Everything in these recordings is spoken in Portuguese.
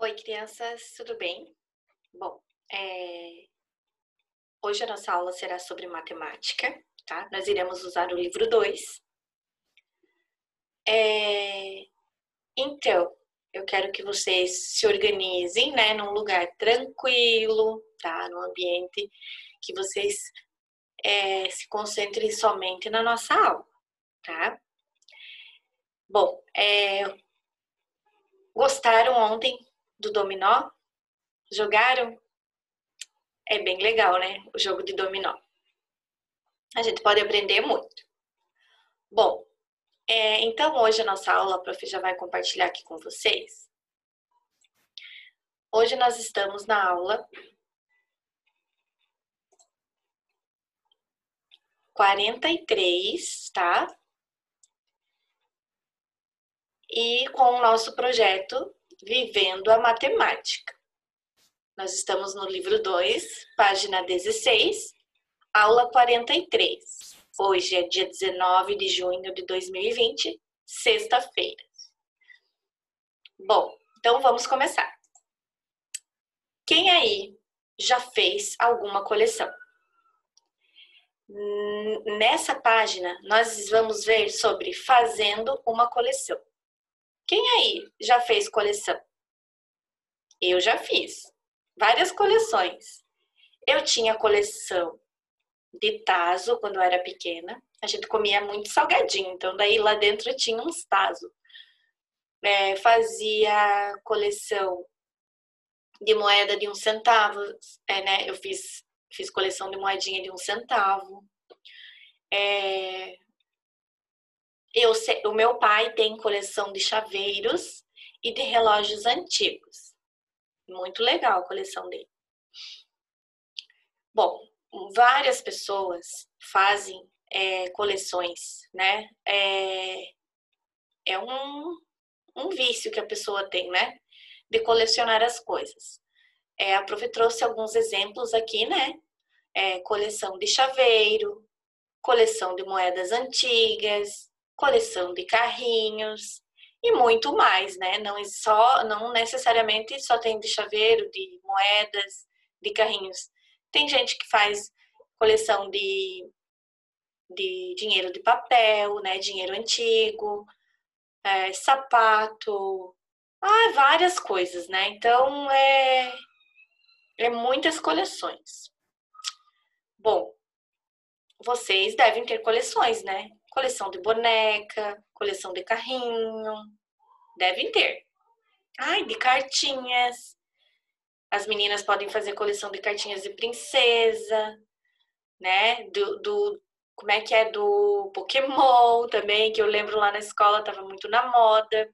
Oi, crianças, tudo bem? Bom, hoje a nossa aula será sobre matemática, tá? Nós iremos usar o livro 2. Então, eu quero que vocês se organizem, né, num lugar tranquilo, tá? Num ambiente que vocês se concentrem somente na nossa aula, tá? Bom, gostaram ontem do dominó? Jogaram? É bem legal, né? O jogo de dominó. A gente pode aprender muito. Bom, então hoje a nossa aula, a prof já vai compartilhar aqui com vocês. Hoje nós estamos na aula 43, tá? E com o nosso projeto Vivendo a Matemática. Nós estamos no livro 2, página 16, aula 43. Hoje é dia 19 de junho de 2020, sexta-feira. Bom, então vamos começar. Quem aí já fez alguma coleção? Nessa página, nós vamos ver sobre fazendo uma coleção. Quem aí já fez coleção? Eu já fiz várias coleções. Eu tinha coleção de tazo quando eu era pequena. A gente comia muito salgadinho, então daí lá dentro tinha uns tazo. Fazia coleção de moeda de 1 centavo, né? Eu fiz coleção de moedinha de 1 centavo. O meu pai tem coleção de chaveiros e de relógios antigos. Muito legal a coleção dele. Bom, várias pessoas fazem coleções, né? É um vício que a pessoa tem, né? De colecionar as coisas. A prof trouxe alguns exemplos aqui, né? Coleção de chaveiro, coleção de moedas antigas, coleção de carrinhos e muito mais, né? Não necessariamente só tem de chaveiro, de moedas, de carrinhos. Tem gente que faz coleção de dinheiro de papel, né? Dinheiro antigo, sapato, várias coisas, né? Então, muitas coleções. Bom, vocês devem ter coleções, né? Coleção de boneca, coleção de carrinho, devem ter. De cartinhas. As meninas podem fazer coleção de cartinhas de princesa, né? Como é que é? Do Pokémon também, que eu lembro lá na escola, estava muito na moda.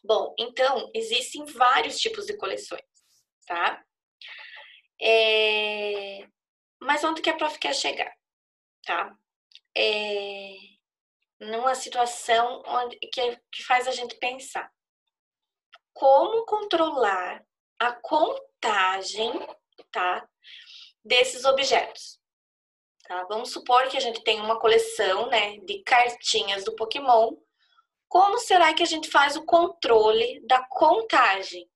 Bom, então, existem vários tipos de coleções, tá? Mas onde que a prof quer chegar, tá? Numa situação que faz a gente pensar. Como controlar a contagem, tá, desses objetos? Tá? Vamos supor que a gente tem uma coleção, né, de cartinhas do Pokémon. Como será que a gente faz o controle da contagem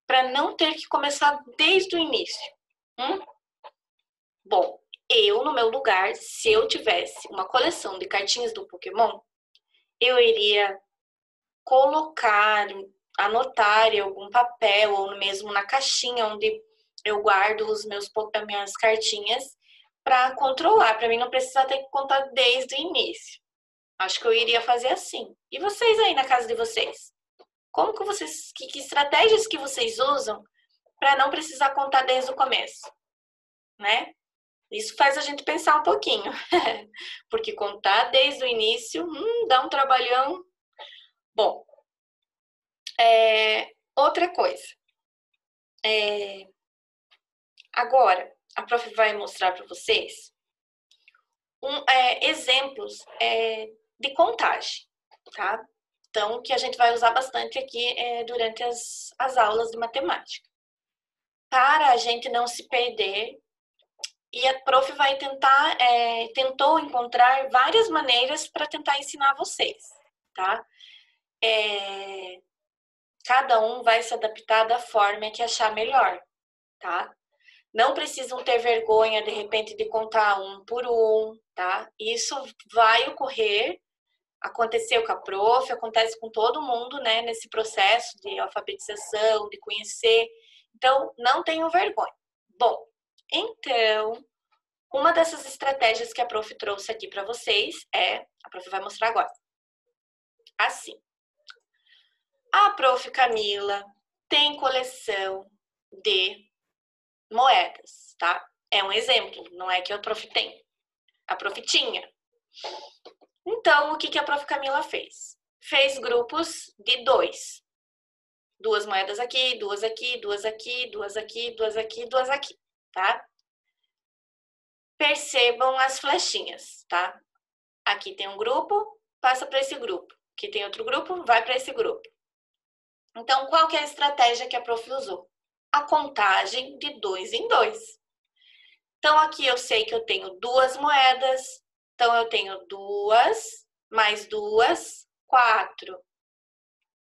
para não ter que começar desde o início? Bom, eu, no meu lugar, se eu tivesse uma coleção de cartinhas do Pokémon, eu iria anotar em algum papel ou mesmo na caixinha onde eu guardo as minhas cartinhas para controlar, para mim não precisar ter que contar desde o início. Acho que eu iria fazer assim. E vocês aí na casa de vocês? Como que vocês, que estratégias que vocês usam para não precisar contar desde o começo, né? Isso faz a gente pensar um pouquinho, porque contar desde o início dá um trabalhão. Bom, outra coisa. Agora, a prof vai mostrar para vocês exemplos de contagem, tá? Então, que a gente vai usar bastante aqui durante as aulas de matemática. Para a gente não se perder, e a prof vai tentou encontrar várias maneiras para tentar ensinar vocês, tá? Cada um vai se adaptar da forma que achar melhor, tá? Não precisam ter vergonha, de repente, de contar um por um, tá? Isso vai ocorrer, aconteceu com a prof, acontece com todo mundo, né? Nesse processo de alfabetização, de conhecer. Então, não tenham vergonha. Bom, então, uma dessas estratégias que a prof trouxe aqui para vocês a prof vai mostrar agora. Assim, a prof Camila tem coleção de moedas, tá? É um exemplo, não é que a prof tem. A prof tinha. Então, o que a prof Camila fez? Fez grupos de 2. 2 moedas aqui, 2 aqui, 2 aqui, 2 aqui, 2 aqui, 2 aqui, tá? Percebam as flechinhas, tá? Aqui tem um grupo, passa para esse grupo. Aqui tem outro grupo, vai para esse grupo. Então, qual que é a estratégia que a prof usou? A contagem de 2 em 2. Então, aqui eu sei que eu tenho 2 moedas. Então, eu tenho 2 mais 2, 4.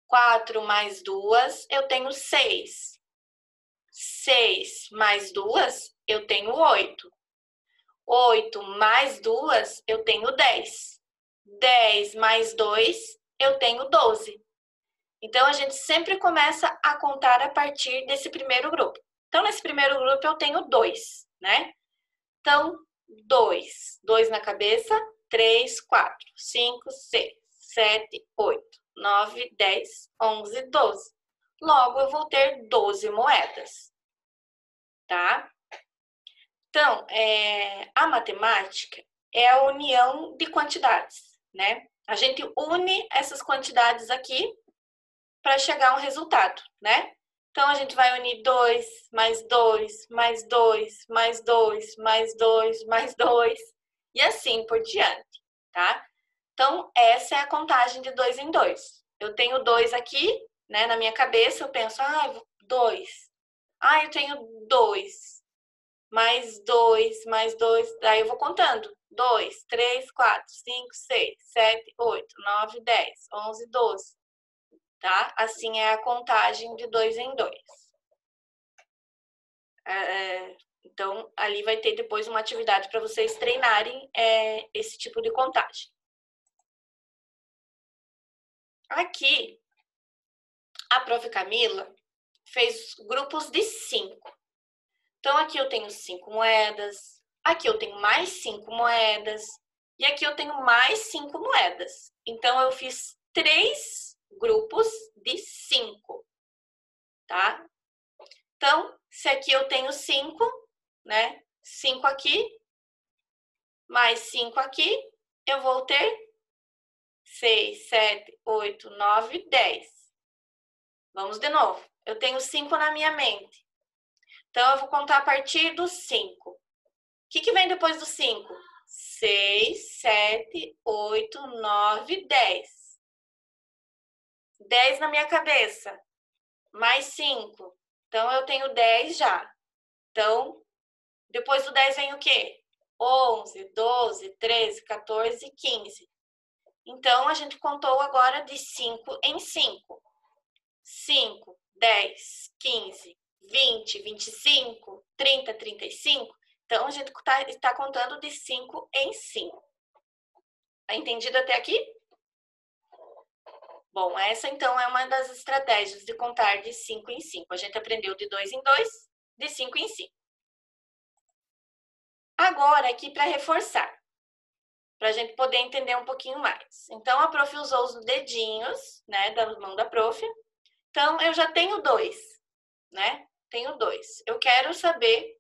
4 mais 2, eu tenho 6. 6 mais 2, eu tenho 8. 8 mais 2, eu tenho 10. 10 mais 2, eu tenho 12. Então, a gente sempre começa a contar a partir desse primeiro grupo. Então, nesse primeiro grupo, eu tenho 2, né? Então, 2. 2 na cabeça, 3, 4, 5, 6, 7, 8, 9, 10, 11, 12. Logo, eu vou ter 12 moedas, tá? Então, a matemática é a união de quantidades, né? A gente une essas quantidades aqui para chegar a um resultado, né? Então, a gente vai unir 2, mais 2, mais 2, mais 2, mais 2, mais 2, e assim por diante, tá? Então, essa é a contagem de 2 em 2. Eu tenho 2 aqui, né, na minha cabeça, eu penso, 2. Eu tenho 2, mais 2, mais 2, daí eu vou contando. 2, 3, 4, 5, 6, 7, 8, 9, 10, 11, 12. Tá? Assim é a contagem de 2 em 2. Então, ali vai ter depois uma atividade para vocês treinarem esse tipo de contagem. Aqui, a prof. Camila fez grupos de 5. Então, aqui eu tenho 5 moedas, aqui eu tenho mais 5 moedas, e aqui eu tenho mais 5 moedas. Então, eu fiz 3 grupos de 5, tá? Então, se aqui eu tenho 5, né? 5 aqui, mais 5 aqui, eu vou ter 6, 7, 8, 9, 10. Vamos de novo. Eu tenho 5 na minha mente. Então, eu vou contar a partir do 5. O que vem depois do 5? 6, 7, 8, 9, 10. 10 na minha cabeça. Mais 5. Então, eu tenho 10 já. Então, depois do 10 vem o quê? 11, 12, 13, 14, 15. Então, a gente contou agora de 5 em 5. 5, 10, 15, 20, 25, 30, 35. Então, a gente está contando de 5 em 5. Tá entendido até aqui? Bom, essa então é uma das estratégias de contar de 5 em 5. A gente aprendeu de 2 em 2, de 5 em 5. Agora, aqui para reforçar, para a gente poder entender um pouquinho mais. Então, a prof usou os dedinhos, né, da mão da prof. Então, eu já tenho 2, né? Tenho 2. Eu quero saber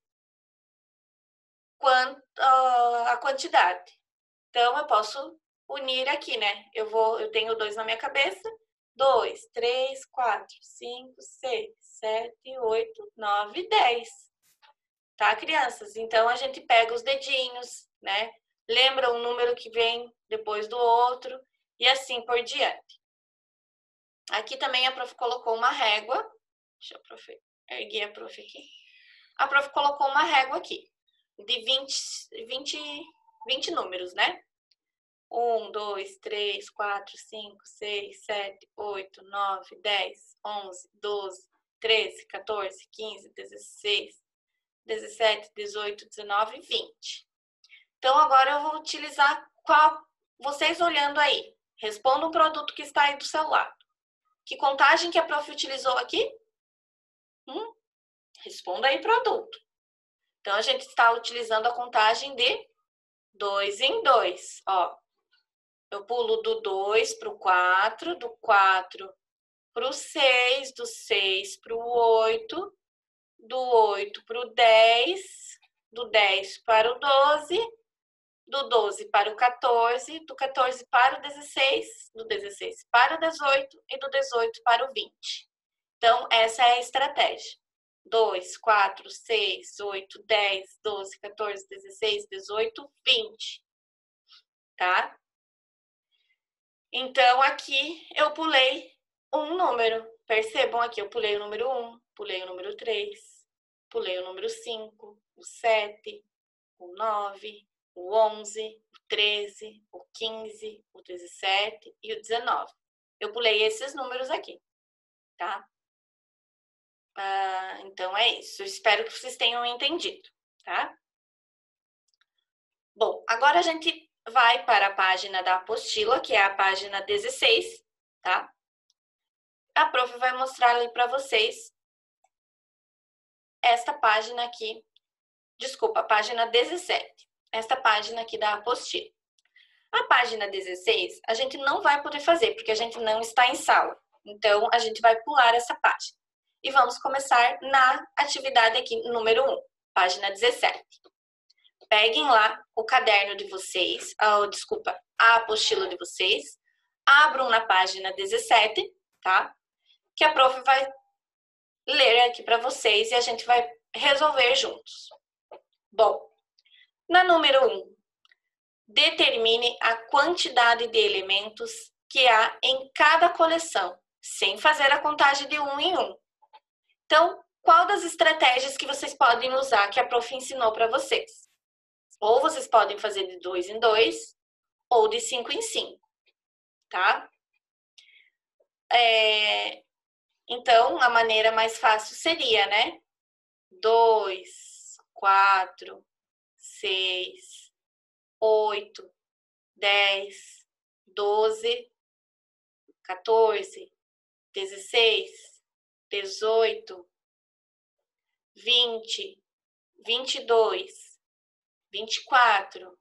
a quantidade. Então, eu posso unir aqui, né? Eu tenho 2 na minha cabeça. 2, 3, 4, 5, 6, 7, 8, 9, 10. Tá, crianças? Então, a gente pega os dedinhos, né? Lembra um número que vem depois do outro e assim por diante. Aqui também a prof colocou uma régua. Deixa eu erguer a prof aqui. A prof colocou uma régua aqui de 20 números, né? 1, 2, 3, 4, 5, 6, 7, 8, 9, 10, 11, 12, 13, 14, 15, 16, 17, 18, 19, 20. Então, agora eu vou utilizar qual... Vocês olhando aí, responda um produto que está aí do seu lado. Que contagem que a prof utilizou aqui? Responda aí produto. Então, a gente está utilizando a contagem de 2 em 2. Ó, eu pulo do 2 para o 4, do 4 para o 6, do 6 para o 8, do 8 para o 10, do 10 para o 12, do 12 para o 14, do 14 para o 16, do 16 para o 18 e do 18 para o 20. Então, essa é a estratégia. 2, 4, 6, 8, 10, 12, 14, 16, 18, 20. Tá? Então, aqui eu pulei um número. Percebam aqui, eu pulei o número 1, pulei o número 3, pulei o número 5, o 7, o 9, o 11, o 13, o 15, o 17 e o 19. Eu pulei esses números aqui, tá? Então, é isso. Eu espero que vocês tenham entendido, tá? Bom, agora a gente vai para a página da apostila, que é a página 16, tá? A prof vai mostrar ali para vocês esta página aqui. Desculpa, a página 17. Esta página aqui da apostila. A página 16, a gente não vai poder fazer, porque a gente não está em sala. Então, a gente vai pular essa página. E vamos começar na atividade aqui, número 1, página 17. Peguem lá o caderno de vocês, a apostila de vocês, abram na página 17, tá? Que a prof vai ler aqui para vocês e a gente vai resolver juntos. Bom, na número 1, determine a quantidade de elementos que há em cada coleção, sem fazer a contagem de 1 em 1. Então, qual das estratégias que vocês podem usar que a prof ensinou para vocês? Ou vocês podem fazer de 2 em 2, ou de 5 em 5, tá? Então, a maneira mais fácil seria, né? 2, 4, 6, 8, 10, 12, 14, 16, 18, 20, 22, 24,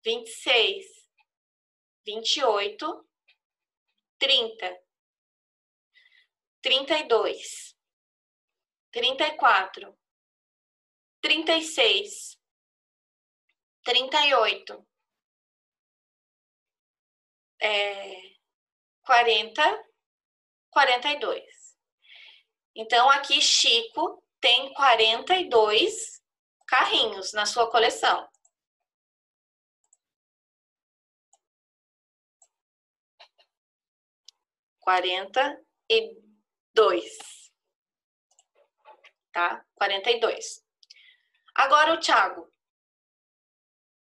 26, 28, 30, 32, 34, 36, 38, 40, 42. Então, aqui Chico tem 42 carrinhos na sua coleção. Tá? 42. Agora o Thiago.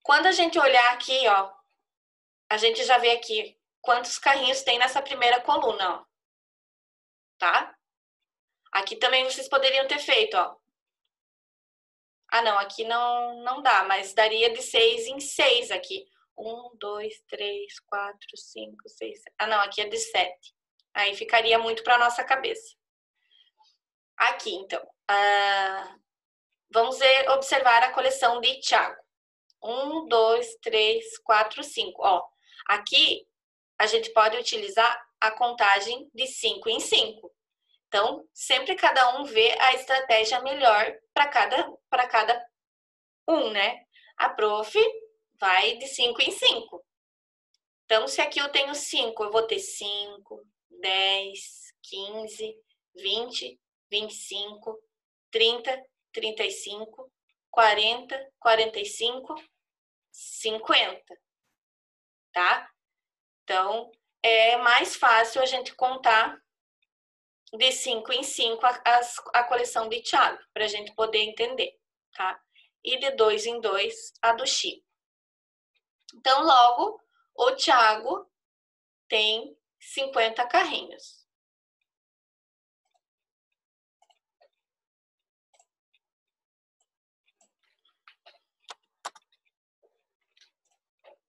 Quando a gente olhar aqui, ó, a gente já vê aqui quantos carrinhos tem nessa primeira coluna, ó. Tá? Aqui também vocês poderiam ter feito, ó. Ah, não, aqui não dá, mas daria de 6 em 6 aqui. 1, 2, 3, 4, 5, 6. Ah, não, aqui é de 7. Aí ficaria muito para nossa cabeça. Aqui, então. Vamos observar a coleção de Thiago. 1, 2, 3, 4, 5. Ó, aqui a gente pode utilizar a contagem de 5 em 5. Então, sempre cada um vê a estratégia melhor para cada um, né? A prof vai de 5 em 5. Então, se aqui eu tenho 5, eu vou ter 5, 10, 15, 20, 25, 30, 35, 40, 45, 50, tá? Então, é mais fácil a gente contar de 5 em 5 a coleção de Thiago, para a gente poder entender, tá? E de 2 em 2 a do Chico. Então, logo, o Thiago tem 50 carrinhos.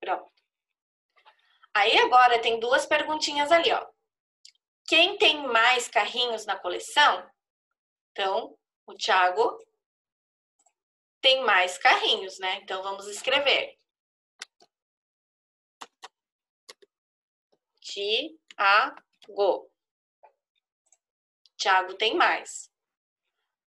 Pronto. Aí agora tem duas perguntinhas ali, ó. Quem tem mais carrinhos na coleção? Então, o Thiago tem mais carrinhos, né? Então, vamos escrever. Thiago. Thiago tem mais.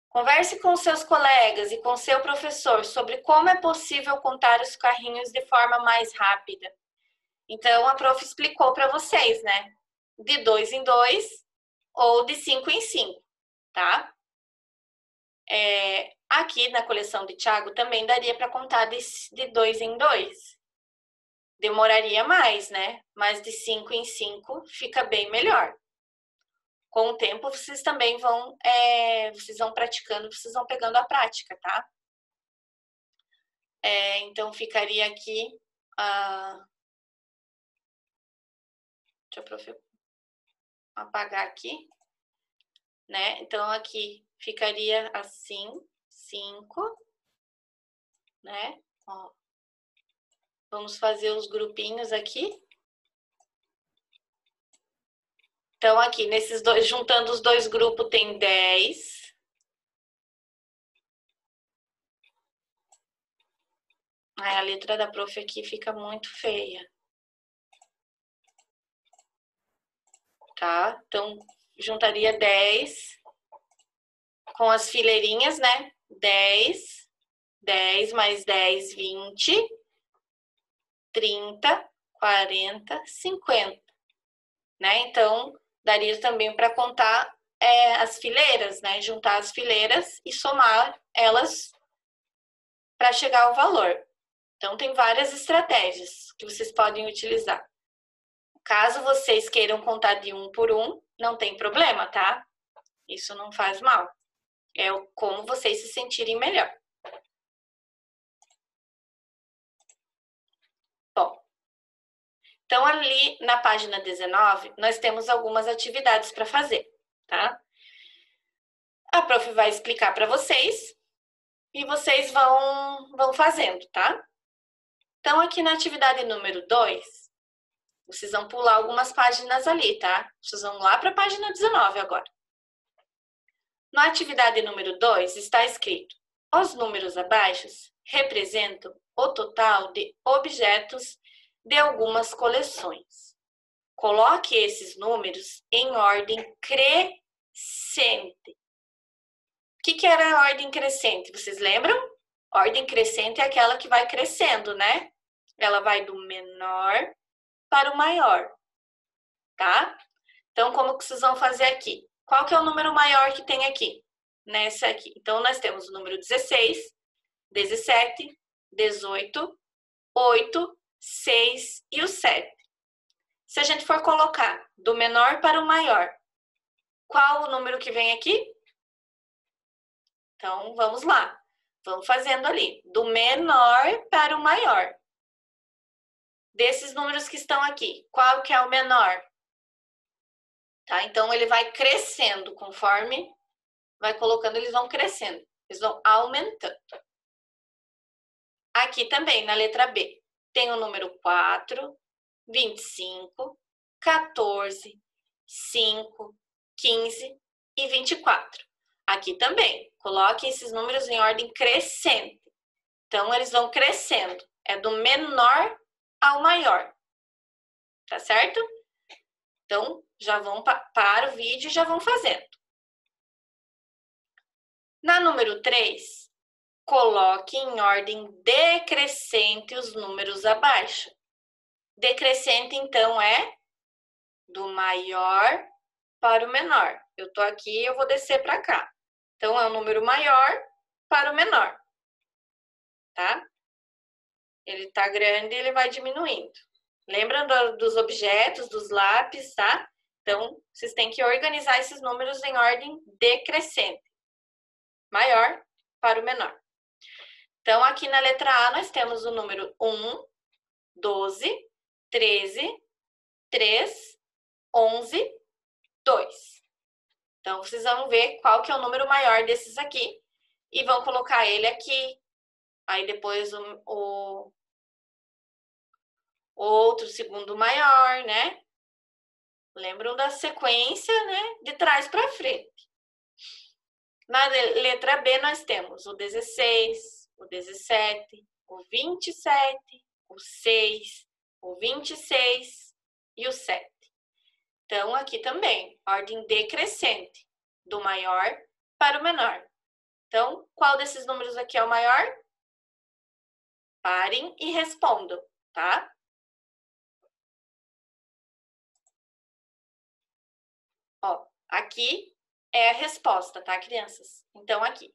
Converse com seus colegas e com seu professor sobre como é possível contar os carrinhos de forma mais rápida. Então, a prof explicou para vocês, né? De 2 em 2 ou de 5 em 5, tá? Aqui na coleção de Thiago também daria para contar de 2 em 2. Demoraria mais, né? Mas de 5 em 5 fica bem melhor. Com o tempo, vocês também vocês vão praticando, vocês vão pegando a prática, tá? Então, ficaria aqui... Deixa eu apagar aqui, né? Então, aqui ficaria assim, 5, né? Ó. Vamos fazer os grupinhos aqui. Então, aqui, nesses dois, juntando os dois grupos, tem 10. Ai, a letra da prof aqui fica muito feia. Tá? Então, juntaria 10 com as fileirinhas, né? 10, 10 mais 10, 20, 30, 40, 50. Né? Então, daria também para contar as fileiras, né? Juntar as fileiras e somar elas para chegar ao valor. Então, tem várias estratégias que vocês podem utilizar. Caso vocês queiram contar de um por um, não tem problema, tá? Isso não faz mal. É como vocês se sentirem melhor. Bom, então ali na página 19, nós temos algumas atividades para fazer, tá? A prof vai explicar para vocês e vocês vão fazendo, tá? Então, aqui na atividade número 2, vocês vão pular algumas páginas ali, tá? Vocês vão lá para a página 19 agora. Na atividade número 2 está escrito: os números abaixo representam o total de objetos de algumas coleções. Coloque esses números em ordem crescente. O que era a ordem crescente? Vocês lembram? Ordem crescente é aquela que vai crescendo, né? Ela vai do menor para o maior, tá? Então, como que vocês vão fazer aqui? Qual que é o número maior que tem aqui? Nessa aqui. Então, nós temos o número 16, 17, 18, 8, 6 e o 7. Se a gente for colocar do menor para o maior, qual o número que vem aqui? Então, vamos lá. Vamos fazendo ali. Do menor para o maior. Desses números que estão aqui, qual que é o menor? Tá? Então, ele vai crescendo conforme vai colocando, eles vão crescendo. Eles vão aumentando. Aqui também, na letra B, tem o número 4, 25, 14, 5, 15 e 24. Aqui também, coloque esses números em ordem crescente. Então, eles vão crescendo. É do menor ao maior. Tá certo? Então, já vão para o vídeo e já vão fazendo. Na número 3, coloque em ordem decrescente os números abaixo. Decrescente, então, é do maior para o menor. Eu tô aqui, eu vou descer para cá. Então, é o número maior para o menor, tá? Ele tá grande, ele vai diminuindo. Lembra dos objetos, dos lápis, tá? Então, vocês têm que organizar esses números em ordem decrescente. Maior para o menor. Então, aqui na letra A, nós temos o número 1, 12, 13, 3, 11, 2. Então, vocês vão ver qual que é o número maior desses aqui e vão colocar ele aqui. Aí, depois, o outro segundo maior, né? Lembram da sequência, né? De trás para frente. Na letra B, nós temos o 16, o 17, o 27, o 6, o 26 e o 7. Então, aqui também, ordem decrescente, do maior para o menor. Então, qual desses números aqui é o maior? Parem e respondam, tá? Ó, aqui é a resposta, tá, crianças? Então, aqui.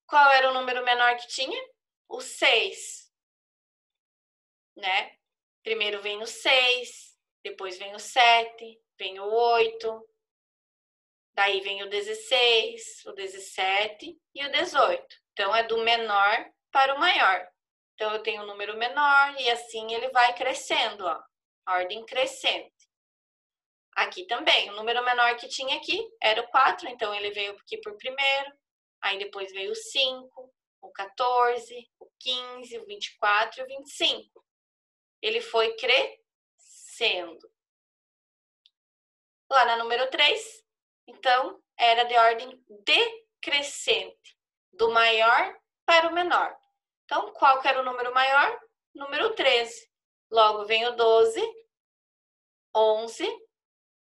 Qual era o número menor que tinha? O 6, né? Primeiro vem o 6, depois vem o 7, vem o 8, daí vem o 16, o 17 e o 18. Então, é do menor para o maior. Então, eu tenho um número menor e assim ele vai crescendo, ó. Ordem crescente. Aqui também, o número menor que tinha aqui era o 4, então ele veio aqui por primeiro. Aí depois veio o 5, o 14, o 15, o 24 e o 25. Ele foi crescendo. Lá na número 3, então, era de ordem decrescente, do maior para o menor. Então, qual que era o número maior? Número 13. Logo vem o 12, 11,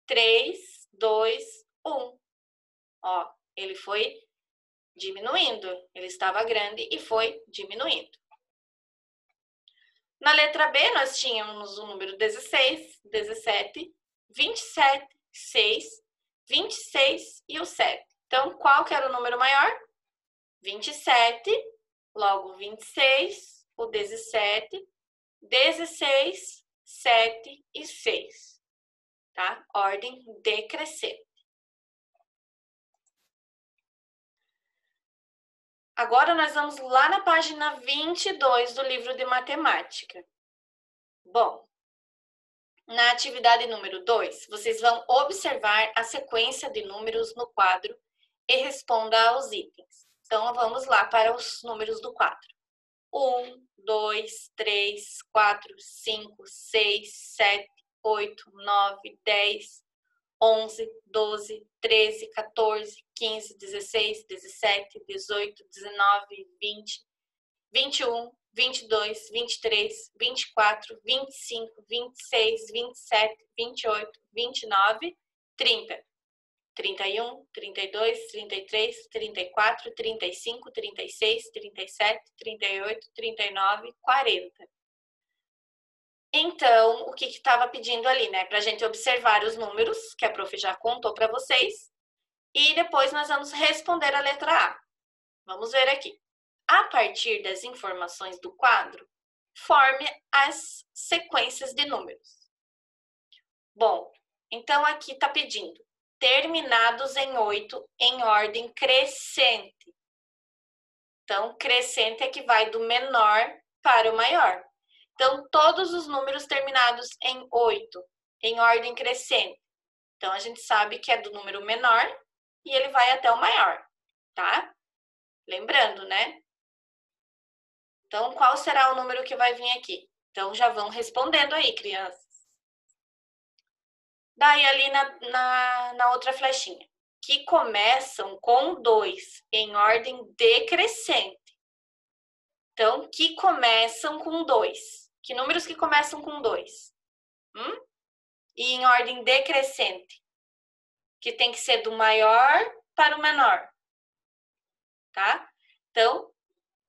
3, 2, 1. Ó, ele foi diminuindo. Ele estava grande e foi diminuindo. Na letra B, nós tínhamos o número 16, 17, 27, 6, 26 e o 7. Então, qual que era o número maior? 27, logo 26, o 17, 16, 7 e 6. Tá? Ordem decrescente. Agora nós vamos lá na página 22 do livro de matemática. Bom, na atividade número 2, vocês vão observar a sequência de números no quadro e responda aos itens. Então, vamos lá para os números do quadro. 1, 2, 3, 4, 5, 6, 7, 8, 9, 10, 11, 12, 13, 14, 15, 16, 17, 18, 19, 20, 21, 22, 23, 24, 25, 26, 27, 28, 29, 30. 31, 32, 33, 34, 35, 36, 37, 38, 39, 40. Então, o que estava pedindo ali, né? Para a gente observar os números, que a prof já contou para vocês, e depois nós vamos responder a letra A. Vamos ver aqui. A partir das informações do quadro, forme as sequências de números. Bom, então aqui está pedindo terminados em 8 em ordem crescente. Então, crescente é que vai do menor para o maior. Então, todos os números terminados em 8, em ordem crescente. Então, a gente sabe que é do número menor e ele vai até o maior, tá? Lembrando, né? Então, qual será o número que vai vir aqui? Então, já vão respondendo aí, crianças. Daí, ali na outra flechinha. Que começam com 2, em ordem decrescente. Então, que começam com 2. Que números que começam com 2? E em ordem decrescente. Que tem que ser do maior para o menor. Tá? Então,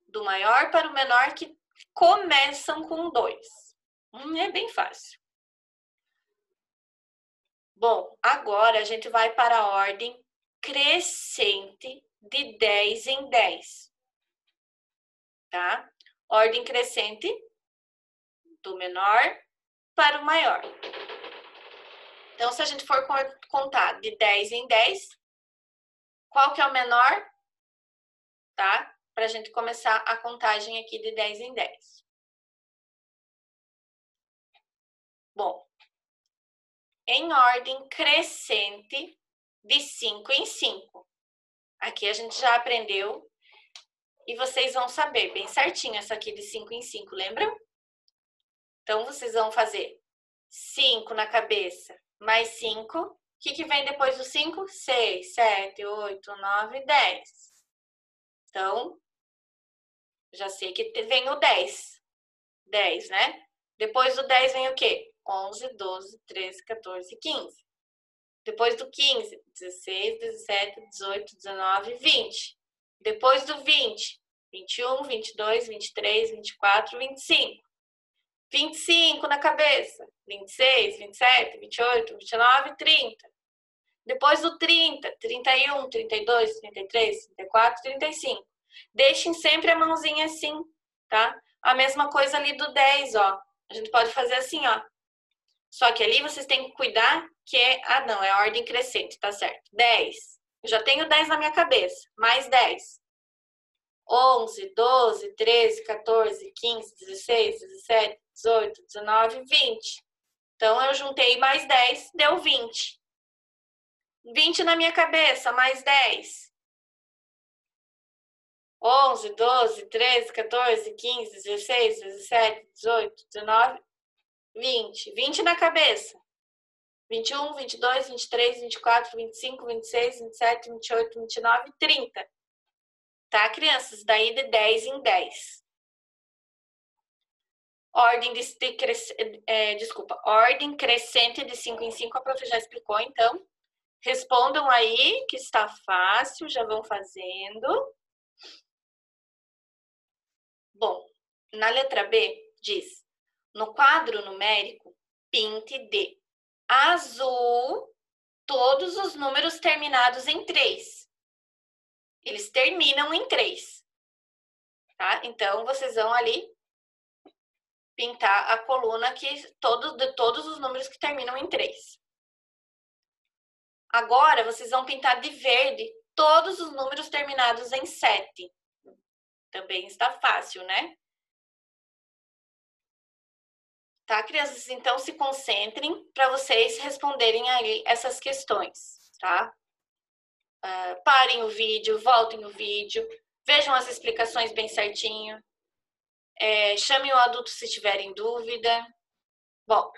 do maior para o menor que começam com 2. É bem fácil. Bom, agora a gente vai para a ordem crescente de 10 em 10. Tá? Ordem crescente do menor para o maior. Então, se a gente for contar de 10 em 10, qual que é o menor? Tá? Para a gente começar a contagem aqui de 10 em 10. Bom, em ordem crescente de 5 em 5. Aqui a gente já aprendeu e vocês vão saber bem certinho essa aqui de 5 em 5, lembram? Então, vocês vão fazer 5 na cabeça, mais 5. O que vem depois do 5? 6, 7, 8, 9, 10. Então, já sei que vem o 10. 10, né? Depois do 10 vem o quê? 11, 12, 13, 14, 15. Depois do 15, 16, 17, 18, 19, 20. Depois do 20, 21, 22, 23, 24, 25. 25 na cabeça. 26, 27, 28, 29, 30. Depois do 30, 31, 32, 33, 34, 35. Deixem sempre a mãozinha assim, tá? A mesma coisa ali do 10, ó. A gente pode fazer assim, ó. Só que ali vocês têm que cuidar que é... Ah, não, é a ordem crescente, tá certo. 10. Eu já tenho 10 na minha cabeça. Mais 10. 11, 12, 13, 14, 15, 16, 17, 18, 19, 20. Então, eu juntei mais 10, deu 20. 20 na minha cabeça, mais 10. 11, 12, 13, 14, 15, 16, 17, 18, 19, 20. 20 na cabeça. 21, 22, 23, 24, 25, 26, 27, 28, 29, 30. Tá, crianças? Daí de 10 em 10. Ordem ordem crescente de 5 em 5, a prof já explicou, então. Respondam aí, que está fácil, já vão fazendo. Bom, na letra B, diz: no quadro numérico, pinte de azul todos os números terminados em 3. Eles terminam em 3. Tá? Então, vocês vão ali pintar a coluna de todos os números que terminam em 3. Agora, vocês vão pintar de verde todos os números terminados em 7. Também está fácil, né? Tá, crianças? Então, se concentrem para vocês responderem aí essas questões, tá? Parem o vídeo, voltem o vídeo, vejam as explicações bem certinho. Chamem o adulto se tiverem dúvida. Bom,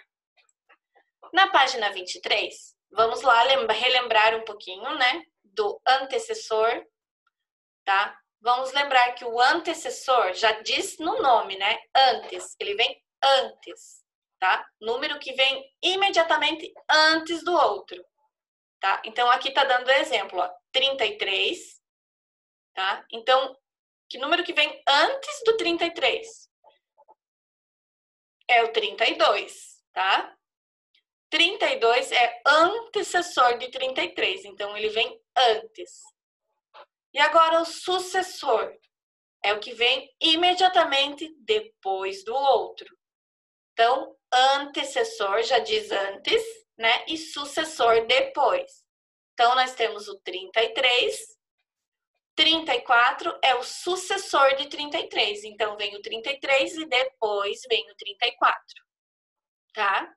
na página 23, vamos lá relembrar um pouquinho, né, do antecessor, tá? Vamos lembrar que o antecessor já diz no nome, né? Antes, ele vem antes, tá? Número que vem imediatamente antes do outro, tá? Então, aqui tá dando exemplo, ó, 33, tá? Então, que número que vem antes do 33? É o 32, tá? 32 é antecessor de 33, então ele vem antes. E agora o sucessor é o que vem imediatamente depois do outro. Então, antecessor já diz antes, né? E sucessor depois. Então, nós temos o 33. 34 é o sucessor de 33. Então, vem o 33 e depois vem o 34. Tá?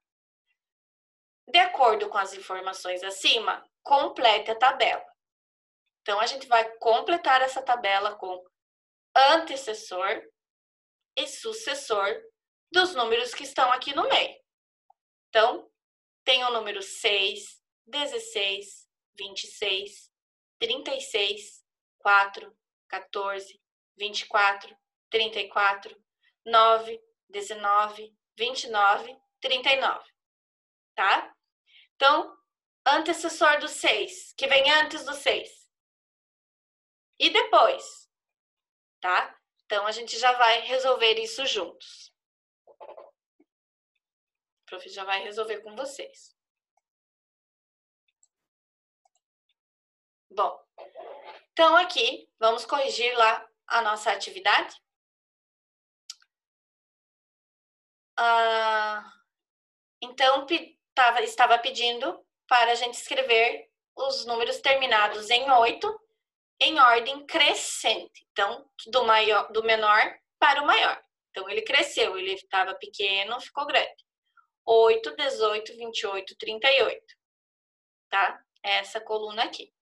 De acordo com as informações acima, complete a tabela. Então, a gente vai completar essa tabela com antecessor e sucessor dos números que estão aqui no meio. Então, tem o número 6, 16, 26, 36, 4, 14, 24, 34, 9, 19, 29, 39. Tá? Então, antecessor do 6, que vem antes do 6. E depois, tá? Então, a gente já vai resolver isso juntos. O prof já vai resolver com vocês. Bom, então aqui, vamos corrigir lá a nossa atividade. Então, estava pedindo para a gente escrever os números terminados em 8 em ordem crescente. Então, do menor para o maior. Então, ele cresceu, ele estava pequeno, ficou grande. 8, 18, 28, 38. Tá? Essa coluna aqui.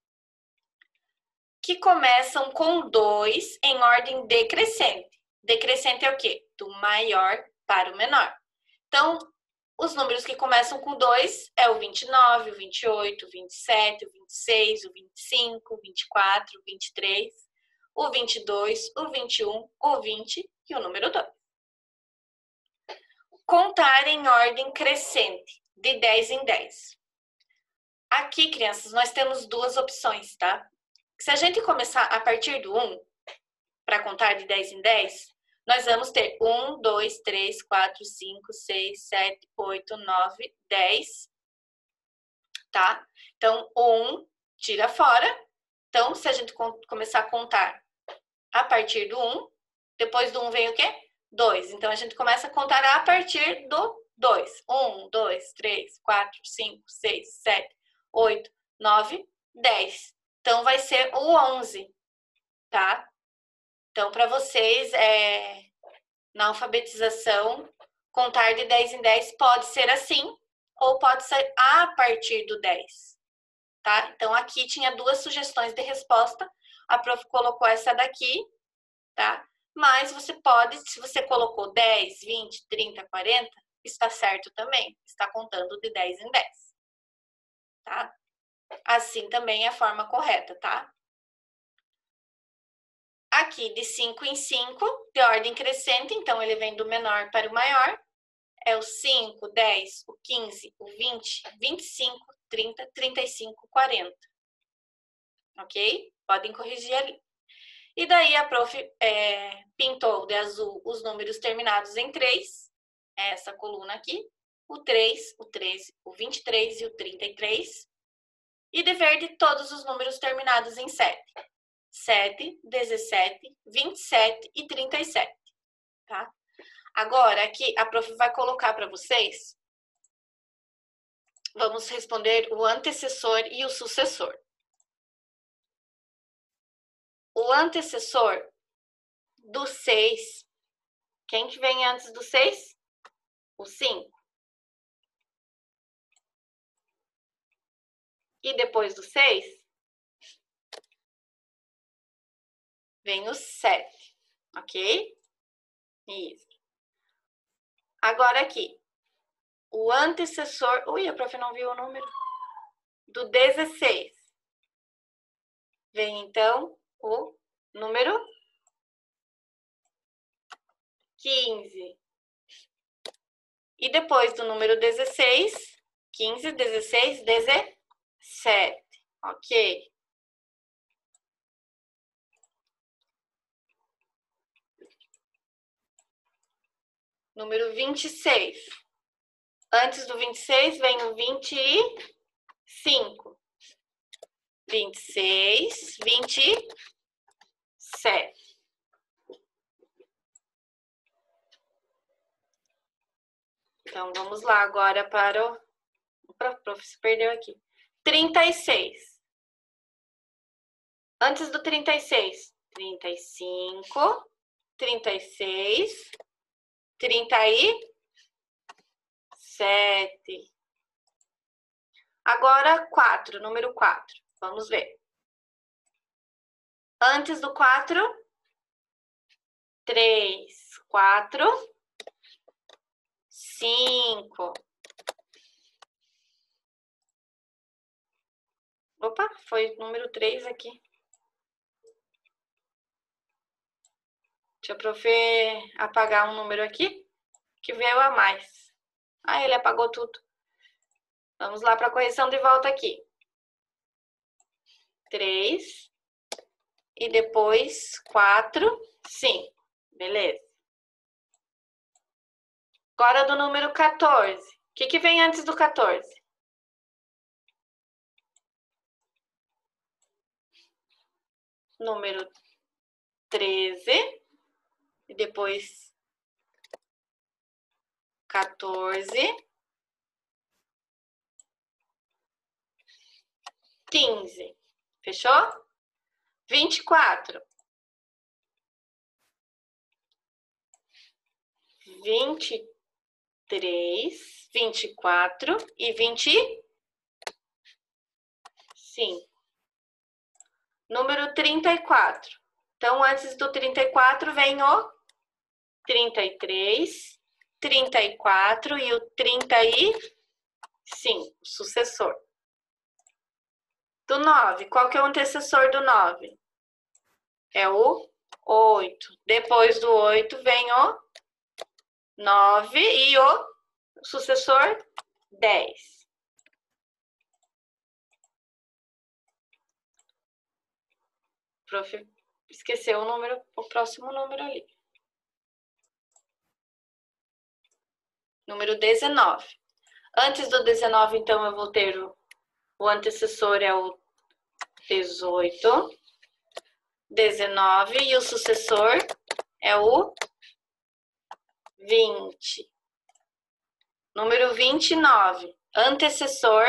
Que começam com 2 em ordem decrescente. Decrescente é o quê? Do maior para o menor. Então, os números que começam com 2 é o 29, o 28, o 27, o 26, o 25, o 24, o 23, o 22, o 21, o 20 e o número 2. Contar em ordem crescente, de 10 em 10. Aqui, crianças, nós temos duas opções, tá? Se a gente começar a partir do 1, para contar de 10 em 10, nós vamos ter 1, 2, 3, 4, 5, 6, 7, 8, 9, 10, tá? Então, o 1 tira fora. Então, se a gente começar a contar a partir do 1, depois do 1 vem o quê? 2. Então, a gente começa a contar a partir do 2. 1, 2, 3, 4, 5, 6, 7, 8, 9, 10. Então, vai ser o 11, tá? Então, para vocês, na alfabetização, contar de 10 em 10 pode ser assim, ou pode ser a partir do 10, tá? Então, aqui tinha duas sugestões de resposta. A prof colocou essa daqui, tá? Mas você pode, se você colocou 10, 20, 30, 40, está certo também. Está contando de 10 em 10, tá? Assim também é a forma correta, tá? Aqui, de 5 em 5, de ordem crescente, então ele vem do menor para o maior. É o 5, 10, o 15, o 20, 25, 30, 35, 40. Ok? Podem corrigir ali. E daí a prof pintou de azul os números terminados em 3, essa coluna aqui, o 3, o 13, o 23 e o 33. E de verde todos os números terminados em 7. 7, 17, 27 e 37, tá? Agora, aqui, a prof vai colocar para vocês, vamos responder o antecessor e o sucessor. O antecessor do 6, quem que vem antes do 6? O 5. E depois do 6, vem o 7, ok? Isso. Agora aqui, o antecessor... Ui, a prof não viu o número. Do 16. Vem, então, o número 15. E depois do número 16, 15, 16, 17. Ok? Número 26. Antes do 26 vem o 25. 26, 27. Então, vamos lá agora para o... O prof se perdeu aqui. 36. Antes do 36, 35, 36, 37. Agora, 4, número 4. Vamos ver. Antes do 4, 3, 4, 5. Opa, foi número 3 aqui. Deixa a prof apagar um número aqui, que veio a mais. Ah, ele apagou tudo. Vamos lá para a correção de volta aqui. 3. E depois 4, 5. Beleza. Agora do número 14. O que vem antes do 14? Número 13. E depois 14. 15. Fechou? 24. 23. 24 e 25. Número 34. Então, antes do 34 vem o 33, 34 e o 35, o sucessor. Do 9, qual que é o antecessor do 9? É o 8. Depois do 8 vem o 9 e o sucessor 10. Prof, esqueceu o número, o próximo número ali. Número 19. Antes do 19, então, eu vou ter o antecessor é o 18, 19 e o sucessor é o 20. Número 29. Antecessor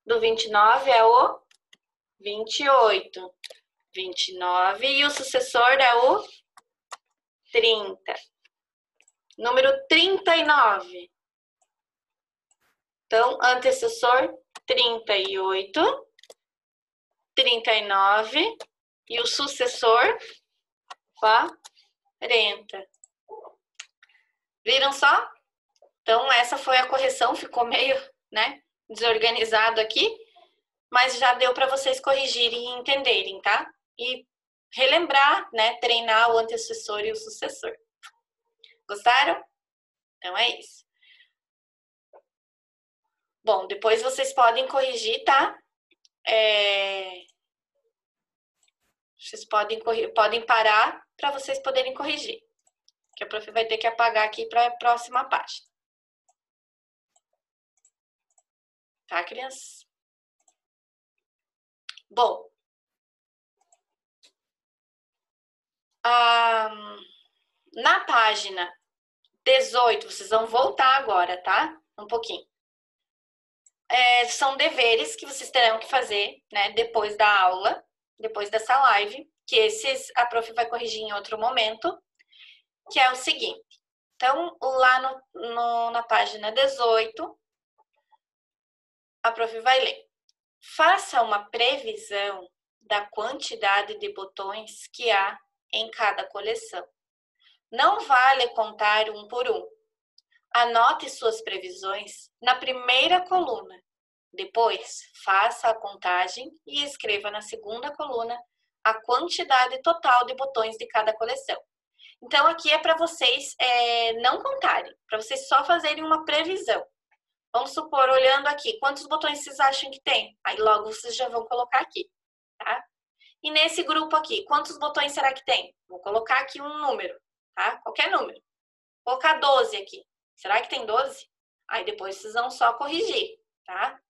do 29 é o 28. 29 e o sucessor é o 30. Número 39. Então, antecessor 38, 39 e o sucessor 40. Viram só? Então, essa foi a correção, ficou meio, desorganizado aqui, mas já deu para vocês corrigirem e entenderem, tá? E relembrar, treinar o antecessor e o sucessor. Gostaram? Então, é isso. Bom, depois vocês podem corrigir, tá? Vocês podem parar para vocês poderem corrigir. Que a prof vai ter que apagar aqui para a próxima página. Tá, crianças? Bom. Na página 18, vocês vão voltar agora, tá? Um pouquinho. São deveres que vocês terão que fazer, depois da aula, depois dessa live, que esses a prof vai corrigir em outro momento, que é o seguinte. Então, lá na página 18, a prof vai ler. Faça uma previsão da quantidade de botões que há em cada coleção. Não vale contar um por um. Anote suas previsões na primeira coluna. Depois, faça a contagem e escreva na segunda coluna a quantidade total de botões de cada coleção. Então, aqui é para vocês não contarem, para vocês só fazerem uma previsão. Vamos supor, olhando aqui, quantos botões vocês acham que tem? Aí logo vocês já vão colocar aqui, tá? E nesse grupo aqui, quantos botões será que tem? Vou colocar aqui um número, tá? Qualquer número. Vou colocar 12 aqui. Será que tem 12? Aí depois vocês vão só corrigir, tá?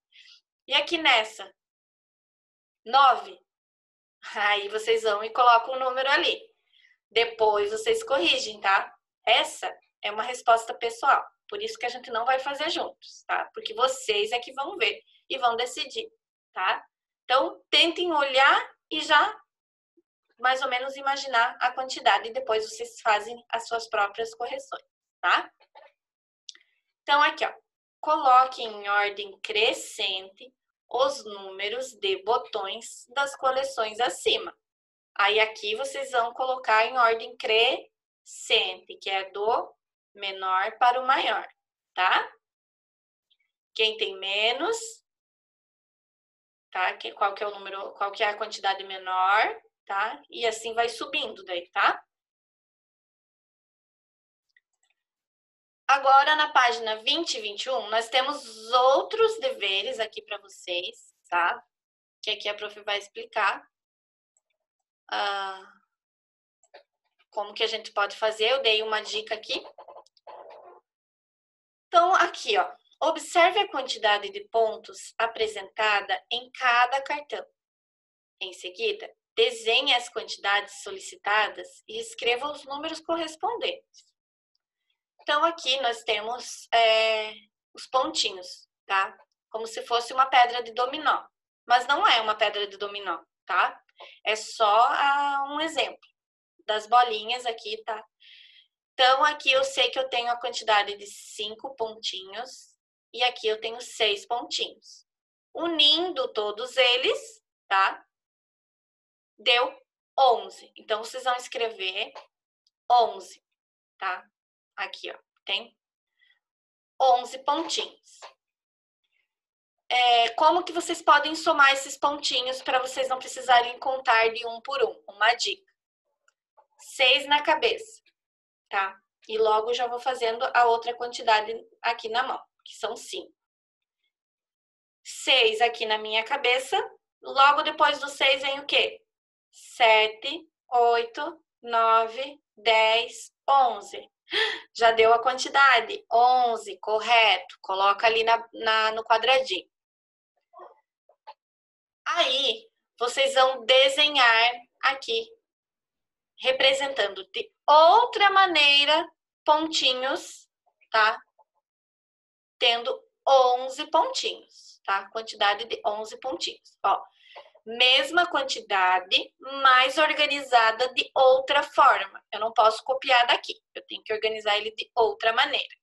E aqui nessa? 9. Aí vocês vão e colocam o número ali. Depois vocês corrigem, tá? Essa é uma resposta pessoal. Por isso que a gente não vai fazer juntos, tá? Porque vocês é que vão ver e vão decidir, tá? Então, tentem olhar e já mais ou menos imaginar a quantidade e depois vocês fazem as suas próprias correções, tá? Então, aqui, ó. Coloque em ordem crescente os números de botões das coleções acima. Aí, aqui, vocês vão colocar em ordem crescente, que é do menor para o maior, tá? Quem tem menos, tá? Qual que é o número, qual que é a quantidade menor, tá? E assim vai subindo daí, tá? Agora, na página 20 e 21, nós temos outros deveres aqui para vocês, tá? Que aqui a prof vai explicar como que a gente pode fazer. Eu dei uma dica aqui. Então, aqui, ó. Observe a quantidade de pontos apresentada em cada cartão. Em seguida, desenhe as quantidades solicitadas e escreva os números correspondentes. Então, aqui nós temos os pontinhos, tá? Como se fosse uma pedra de dominó. Mas não é uma pedra de dominó, tá? É só um exemplo das bolinhas aqui, tá? Então, aqui eu sei que eu tenho a quantidade de 5 pontinhos e aqui eu tenho 6 pontinhos. Unindo todos eles, tá? Deu 11. Então, vocês vão escrever 11, tá? Aqui, ó, tem 11 pontinhos. Como que vocês podem somar esses pontinhos para vocês não precisarem contar de um por um? Uma dica. 6 na cabeça, tá? E logo já vou fazendo a outra quantidade aqui na mão, que são 5. 6 aqui na minha cabeça. Logo depois do 6 vem o quê? 7, 8, 9, 10, 11. Já deu a quantidade. 11, correto. Coloca ali no quadradinho. Aí, vocês vão desenhar aqui, representando de outra maneira pontinhos, tá? Tendo 11 pontinhos, tá? Quantidade de 11 pontinhos. Ó, mesma quantidade, mais organizada de outra forma. Eu não posso copiar daqui, eu tenho que organizar ele de outra maneira.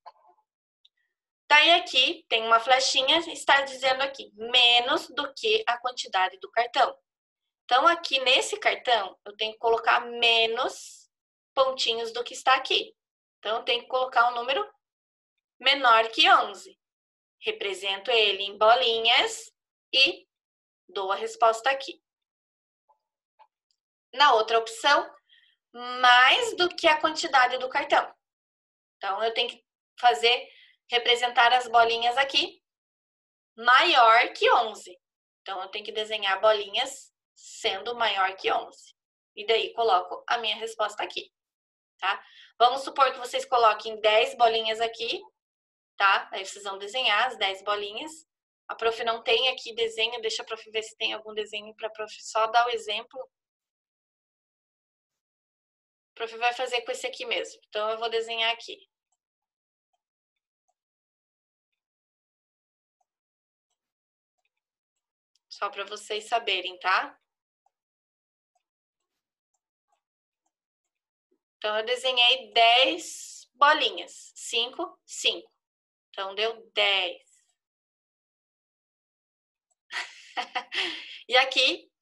Daí aqui tem uma flechinha, está dizendo aqui, menos do que a quantidade do cartão. Então, aqui nesse cartão, eu tenho que colocar menos pontinhos do que está aqui. Então, eu tenho que colocar um número menor que 11. Represento ele em bolinhas e dou a resposta aqui. Na outra opção, mais do que a quantidade do cartão. Então, eu tenho que representar as bolinhas aqui maior que 11. Então, eu tenho que desenhar bolinhas sendo maior que 11. E daí, coloco a minha resposta aqui, tá? Vamos supor que vocês coloquem 10 bolinhas aqui, tá? Aí vocês vão desenhar as 10 bolinhas. A prof não tem aqui desenho, deixa a prof ver se tem algum desenho para a prof só dar o exemplo. A prof vai fazer com esse aqui mesmo. Então, eu vou desenhar aqui. Só para vocês saberem, tá? Então, eu desenhei 10 bolinhas. 5, 5. Então, deu 10. E aqui,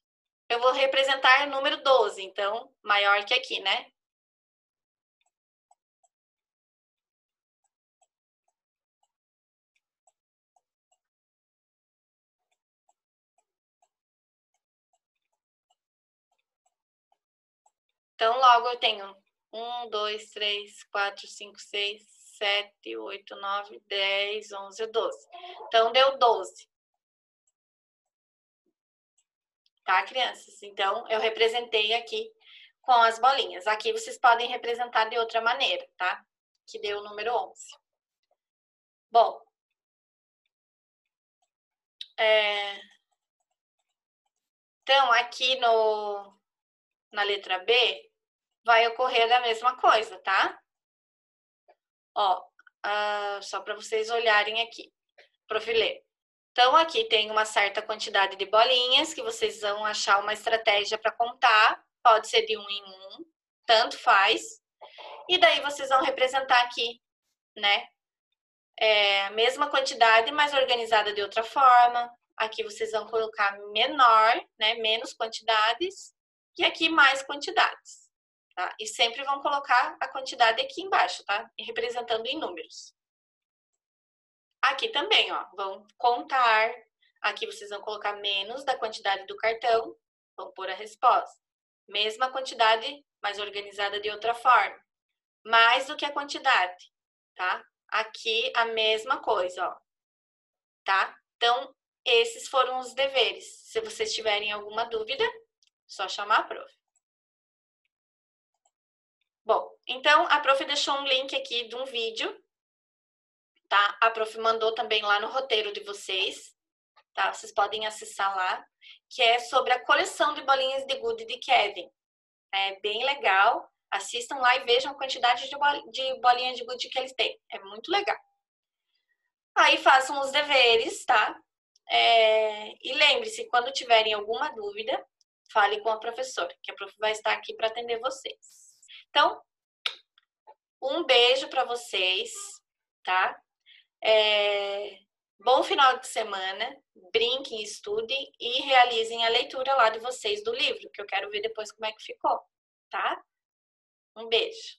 eu vou representar o número 12. Então, maior que aqui, né? Então, logo eu tenho 1, 2, 3, 4, 5, 6, 7, 8, 9, 10, 11, 12. Então, deu 12. Tá, crianças? Então, eu representei aqui com as bolinhas. Aqui vocês podem representar de outra maneira, tá? Que deu o número 11. Bom, então, aqui na letra B, vai ocorrer a mesma coisa, tá? Ó, só para vocês olharem aqui. Profilê. Então, aqui tem uma certa quantidade de bolinhas que vocês vão achar uma estratégia para contar. Pode ser de 1 em 1, tanto faz. E daí vocês vão representar aqui, né? A mesma quantidade, mas organizada de outra forma. Aqui vocês vão colocar menor, né? Menos quantidades. E aqui mais quantidades. Tá? E sempre vão colocar a quantidade aqui embaixo, tá? E representando em números. Aqui também, ó, vão contar. Aqui vocês vão colocar menos da quantidade do cartão, vão pôr a resposta. Mesma quantidade, mas organizada de outra forma. Mais do que a quantidade, tá? Aqui a mesma coisa, ó. Tá? Então, esses foram os deveres. Se vocês tiverem alguma dúvida, só chamar a prof. Bom, então a prof deixou um link aqui de um vídeo, tá? A prof mandou também lá no roteiro de vocês, tá? Vocês podem acessar lá, que é sobre a coleção de bolinhas de gude de Kevin. É bem legal. Assistam lá e vejam a quantidade de bolinhas de gude que eles têm. É muito legal. Aí façam os deveres, tá? E lembre-se, quando tiverem alguma dúvida, fale com a professora, que a prof vai estar aqui para atender vocês. Então, Um beijo para vocês, tá? Bom final de semana. Brinquem, estudem e realizem a leitura lá de vocês do livro, que eu quero ver depois como é que ficou, tá? Um beijo.